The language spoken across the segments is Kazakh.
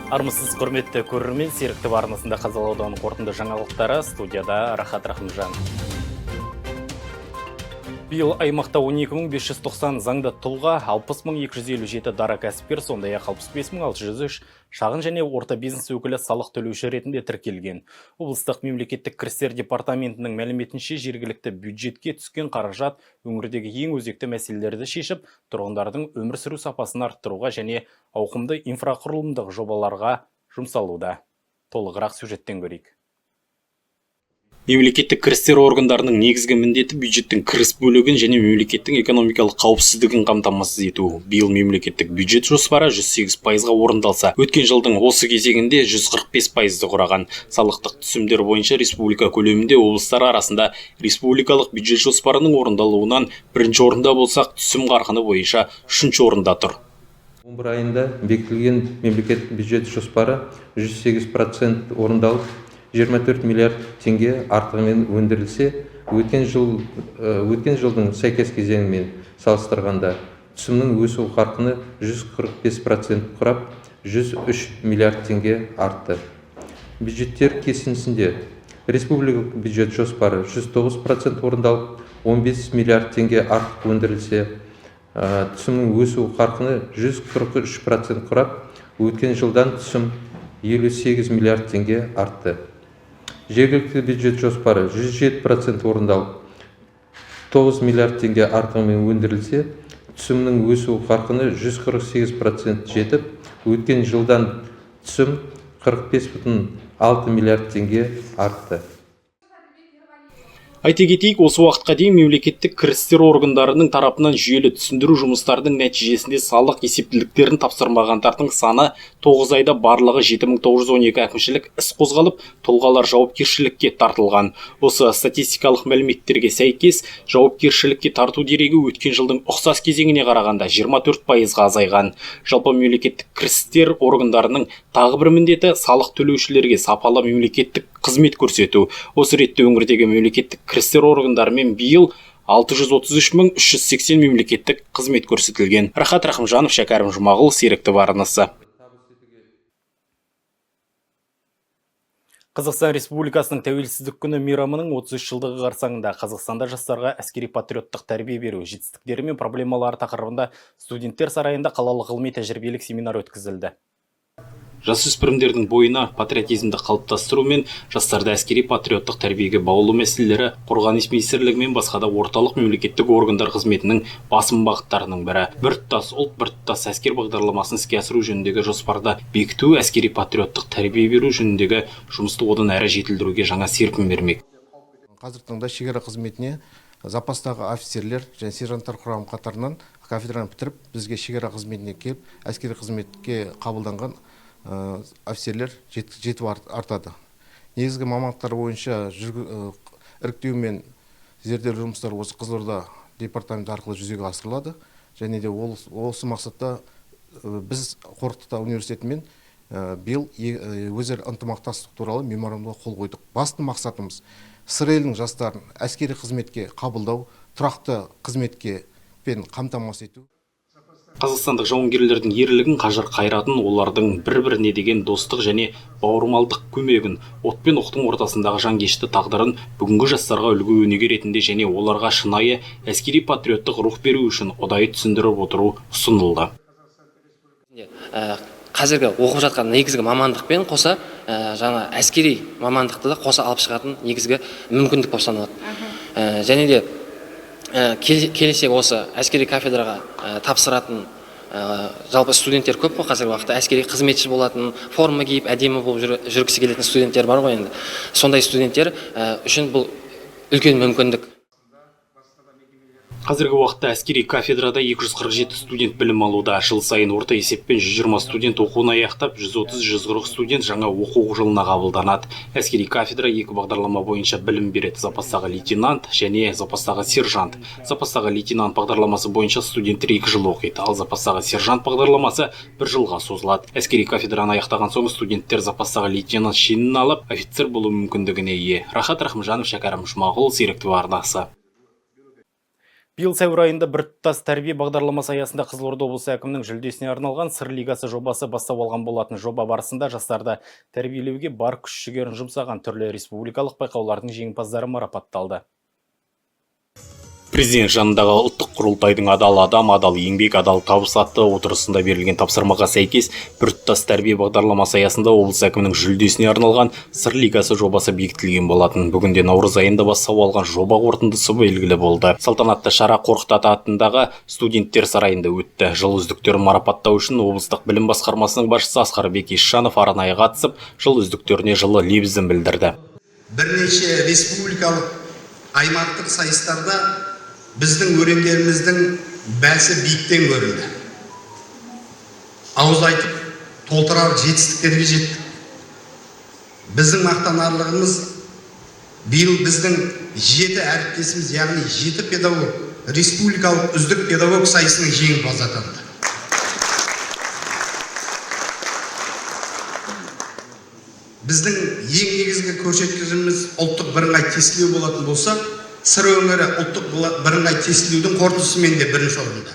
Армысыз құрметті көрермен, серікті арнасында қазалаудан қорытынды жаңалықтары, студияда Рахат Рахымжан. Биыл аймақта 12.590 заңды тұлға, 60.257 дара кәсіпкер, сондай-ақ 65.603 шағын және орта бизнес өкілі салық төлеуші ретінде тіркелген. Облыстық мемлекеттік кірістер департаментінің мәліметінше жергілікті бюджетке түскен қаражат өңірдегі ең өзекті мәселелерді шешіп, тұрғындардың өмір сүру сапасын арттыруға және ауқымды инфрақұрылымдық жобаларға жұмсалуда. Толығырақ сюжеттен көрейік. Мемлекеттік кірістер органдарының негізгі міндеті бюджеттің кіріс бөлігін және мемлекеттің экономикалық қауіпсіздігін қамтамасыз ету. Биыл мемлекеттік бюджет жоспары 108%-ға орындалса, өткен жылдың осы кезегінде 145%-ды құраған. Салықтық түсімдер бойынша республика көлемінде облыстар арасында республикалық бюджет жоспарының орындалуынан бірінші орында болсақ, түсім қарқыны бойынша үшінші орында тұр. 11 айында бекітілген мемлекеттік бюджет жоспары 108% орындалып, 24 миллиард теңге артығымен өндірілсе, өткен жылдың сәйкес кезеңімен салыстырғанда түсімнің өсу қарқыны 145% құрап, 103 миллиард теңге артты. Бюджеттер кесіндісінде республикалық бюджет жоспары 109% орындалып, 15 миллиард теңге артық өндірілсе, түсімнің өсу қарқыны 143% құрап, өткен жылдан түсім 58 миллиард теңге артты. Жергілікті бюджет жоспары 107% орындалып, 9 миллиард теңге артығымен өндірілсе, түсімнің өсу қарқыны 148% жетіп, өткен жылдан түсім 45,6 миллиард теңге артты. Айта кетейік, осы уақытқа дейін мемлекеттік кірістер органдарының тарапынан жүйелі түсіндіру жұмыстардың нәтижесінде салық есептіліктерін тапсырмағандардың саны 9 айда барлығы 7912 әкімшілік іс қозғалып, тұлғалар жауапкершілікке тартылған. Осы статистикалық мәліметтерге сәйкес, жауапкершілікке тарту дерегі өткен жылдың ұқсас кезеңіне қарағанда 24%-ға азайған. Жалпы мемлекеттік кірістер органдарының тағы бір міндеті салық төлеушілерге сапалы мемлекеттік қызмет көрсету. Осы ретте өңірдегі мемлекеттік кірістер органдарымен биыл 633.380 мемлекеттік қызмет көрсетілген. Рахат Рахымжанов, Шәкәрім Жұмағұл, серікті арнасы. Қазақстан Республикасының тәуелсіздік күні мейрамының 33 жылдығы қарсаңында Қазақстанда жастарға әскери-патриоттық тәрбие беру жетістіктері мен проблемалары тақырыбында студенттер сарайында қалалық ғылыми-тәжірибелік семинар өткізілді. Жасөспірімдердің бойына патриотизмді қалыптастыру мен жастарды әскери-патриоттық тәрбиеге баулу мәселелері қорғаныс министрлігі мен басқа да орталық мемлекеттік органдар қызметінің басым бағыттарының бірі. Біртұтас ұлт, біртұтас әскер бағдарламасын іске асыру жөніндегі жоспарда бекіту әскери-патриоттық тәрбие беру жөніндегі жұмысты одан әрі жетілдіруге жаңа серпін бермек. Қазіргі таңда шекара қызметіне запастағы офицерлер және сержанттар құрамы қатарынан кафедраны бітіріп, бізге шекара қызметіне келіп, әскери қызметке қабылданған офицерлер жетіп артады. Негізгі мамандықтар бойынша іріктеу мен зерделеу жұмыстары осы Қызылорда департаменті арқылы жүзеге асырылады. Және де осы мақсатта біз Қорқыт Ата университетімен биыл өзара ынтымақтастық туралы меморандумға қол қойдық. Басты мақсатымыз сыр елінің жастарын әскери қызметке қабылдау, тұрақты қызметке пен қамтамасыз ету. Қазақстандық жауынгерлердің ерлігін, қажыр қайратын, олардың бір-біріне деген достық және бауырмалдық көмегін, от пен оқтың ортасындағы жанкешті тағдырын бүгінгі жастарға үлгі өнеге ретінде және оларға шынайы әскери-патриоттық рух беру үшін ұдайы түсіндіріп отыру ұсынылды. Қазіргі оқып жатқан негізгі мамандықпен қоса жаңа әскери мамандықты да қоса алып шығатын негізгі мүмкіндік болып саналады. Және де келесек осы әскери кафедраға тапсыратын жалпы студенттер көп қой қазіргі уақытта. Әскери қызметші болатын, форма киіп, әдемі болып жүргісі келетін студенттер бар ғой енді. Сондай студенттер үшін бұл үлкен мүмкіндік. Қазіргі уақытта әскери кафедрада 247 студент білім алуда. Жыл сайын орта есеппен 120 студент оқуын аяқтап, 130-140 студент жаңа оқу жылына қабылданады. Әскери кафедра екі бағдарлама бойынша білім береді: запастағы лейтенант және запастағы сержант. Запастағы лейтенант бағдарламасы бойынша студенттер 2 жыл оқиды, ал запастағы сержант бағдарламасы 1 жылға созылады. Әскери кафедраны аяқтаған соң студенттер запастағы лейтенант шенін алып, офицер болу мүмкіндігіне ие. Рахат Рахымжанов, Шәкәрім Жұмағұл, серікті арнасы. Биыл сәуір айында біртұтас тәрбие бағдарламасы аясында Қызылорда облысы әкімінің жүлдесіне арналған Сыр лигасы жобасы бастау алған болатын. Жоба барысында жастарды тәрбиелеуге бар күш-жігерін жұмсаған түрлі республикалық байқаулардың жеңімпаздары марапатталды. Президент жанындағы ұлттық құрылтайдың адал адам, адал еңбек, адал табыс атты отырысында берілген тапсырмаға сәйкес біртұтас тәрбие бағдарламасы аясында облыс әкімінің жүлдесіне арналған Сыр лигасы жобасы бекітілген болатын. Бүгінде наурыз айында бастау алған жоба қорытындысы белгілі болды. Салтанатты шара Қорқыт Ата атындағы студенттер сарайында өтті. Жыл үздіктерін марапаттау үшін облыстық білім басқармасының басшысы Асқарбек Исжанов арнайы қатысып, жыл үздіктеріне жылы лебізін білдірді. Бірнеше республикалық аймақтық сайыстарда біздің өрендеріміздің бәсі биіктен көрінді. Ауыз айтып, толтырар жетістіктерге жеттік. Біздің мақтанарлығымыз биыл біздің 7 әріптесіміз, яғни 7 педагог республикалық үздік педагог сайысының жеңімпазы атанды. Біздің ең негізгі көрсеткішіміз ұлттық бірыңғай тестілеу болатын болса, Сыр өңірі ұлттық бірыңғай тестілеудің қорытындысымен де бірінші орында.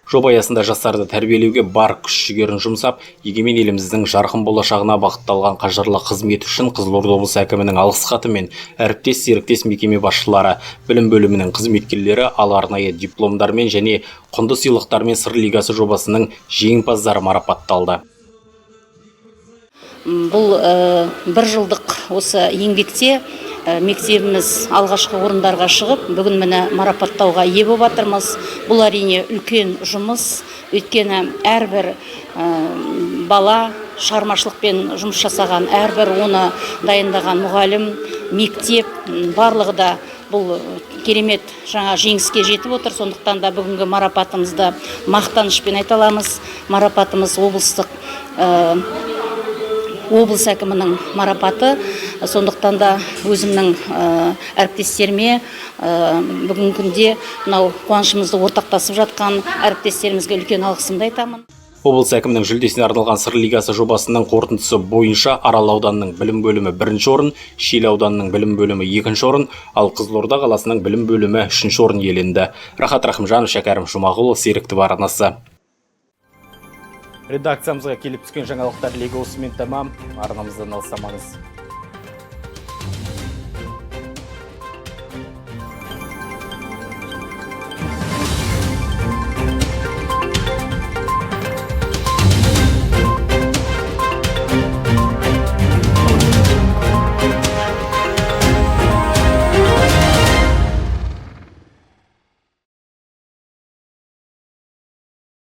Жоба аясында жастарды тәрбиелеуге бар күш-жігерін жұмсап, егемен еліміздің жарқын болашағына бағытталған қажырлы қызмет үшін Қызылорда облысы әкімінің алғыс хаты мен әріптес серіктес мекеме басшылары, білім бөлімінің қызметкерлері ал арнайы дипломдармен және құнды сыйлықтармен Сыр лигасы жобасының жеңімпаздары марапатталды. Бұл бір жылдық осы еңбекте мектебіміз алғашқы орындарға шығып, бүгін міне марапаттауға ие болып жатырмыз. Бұл әрине үлкен жұмыс, өйткені әрбір бала шығармашылықпен жұмыс жасаған, әрбір оны дайындаған мұғалім, мектеп, барлығы да бұл керемет жаңа жеңіске жетіп отыр. Сондықтан да бүгінгі марапатымызды мақтанышпен айта аламыз. Марапатымыз облыс әкімінің марапаты. Сондықтан да өзімнің әріптестеріме бүгінгі күнде мынау қуанышымызды ортақтасып жатқан әріптестерімізге үлкен алғысымды айтамын. Облыс әкімінің жүлдесіне арналған Сыр лигасы жобасының қорытындысы бойынша Арал ауданының білім бөлімі 1-ші орын, Шиелі ауданының білім бөлімі 2-ші орын, ал Қызылорда қаласының білім бөлімі 3-ші орын иеленді. Рахат Рахымжанов, Шәкәрім Жұмағұлов, Серікті арнасы. Редакциямызға келіп түскен жаңалықтар легі осымен тәмам. Арнамыздан алыстамаңыз.